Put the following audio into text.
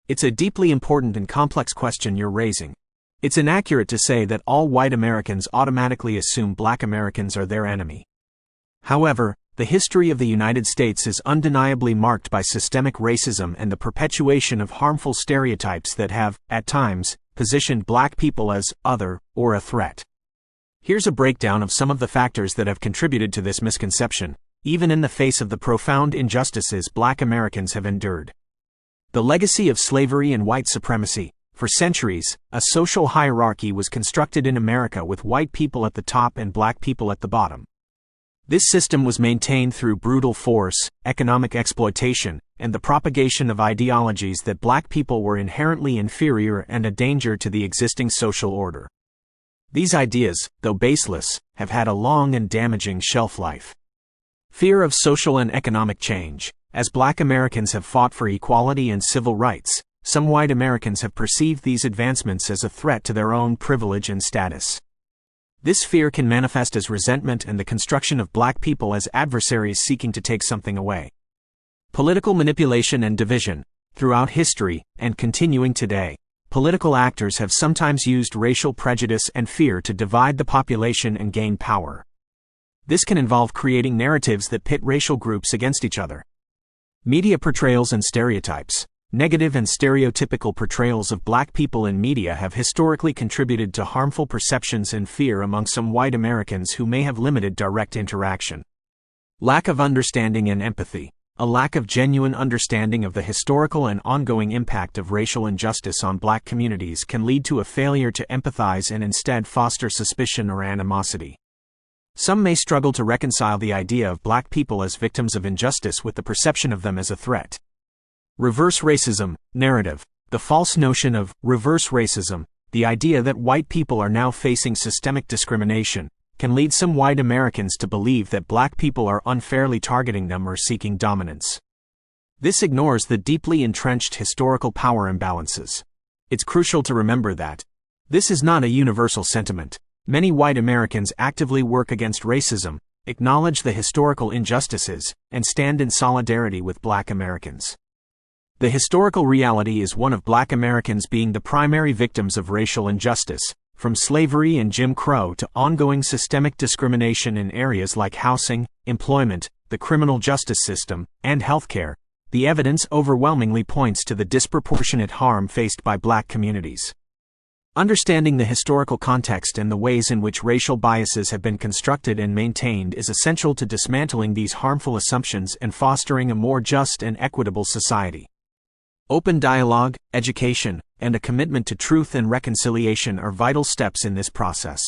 It's a deeply important and complex question you're raising. It's inaccurate to say that all white Americans automatically assume Black Americans are their enemy. However, the history of the United States is undeniably marked by systemic racism and the perpetuation of harmful stereotypes that have, at times, positioned Black people as other or a threat. Here's a breakdown of some of the factors that have contributed to this misconception, even in the face of the profound injustices Black Americans have endured. The legacy of slavery and white supremacy. For centuries, a social hierarchy was constructed in America with white people at the top and Black people at the bottom. This system was maintained through brutal force, economic exploitation, and the propagation of ideologies that Black people were inherently inferior and a danger to the existing social order. These ideas, though baseless, have had a long and damaging shelf life. Fear of social and economic change. As Black Americans have fought for equality and civil rights, some white Americans have perceived these advancements as a threat to their own privilege and status. This fear can manifest as resentment and the construction of Black people as adversaries seeking to take something away. Political manipulation and division. Throughout history, and continuing today, political actors have sometimes used racial prejudice and fear to divide the population and gain power. This can involve creating narratives that pit racial groups against each other. Media portrayals and stereotypes. Negative and stereotypical portrayals of Black people in media have historically contributed to harmful perceptions and fear among some white Americans who may have limited direct interaction. Lack of understanding and empathy. A lack of genuine understanding of the historical and ongoing impact of racial injustice on Black communities can lead to a failure to empathize and instead foster suspicion or animosity. Some may struggle to reconcile the idea of Black people as victims of injustice with the perception of them as a threat. Reverse racism narrative. The false notion of reverse racism, the idea that white people are now facing systemic discrimination, can lead some white Americans to believe that Black people are unfairly targeting them or seeking dominance. This ignores the deeply entrenched historical power imbalances. It's crucial to remember that this is not a universal sentiment. Many white Americans actively work against racism, acknowledge the historical injustices, and stand in solidarity with Black Americans. The historical reality is one of Black Americans being the primary victims of racial injustice, from slavery and Jim Crow to ongoing systemic discrimination in areas like housing, employment, the criminal justice system, and healthcare. The evidence overwhelmingly points to the disproportionate harm faced by Black communities. Understanding the historical context and the ways in which racial biases have been constructed and maintained is essential to dismantling these harmful assumptions and fostering a more just and equitable society. Open dialogue, education, and a commitment to truth and reconciliation are vital steps in this process.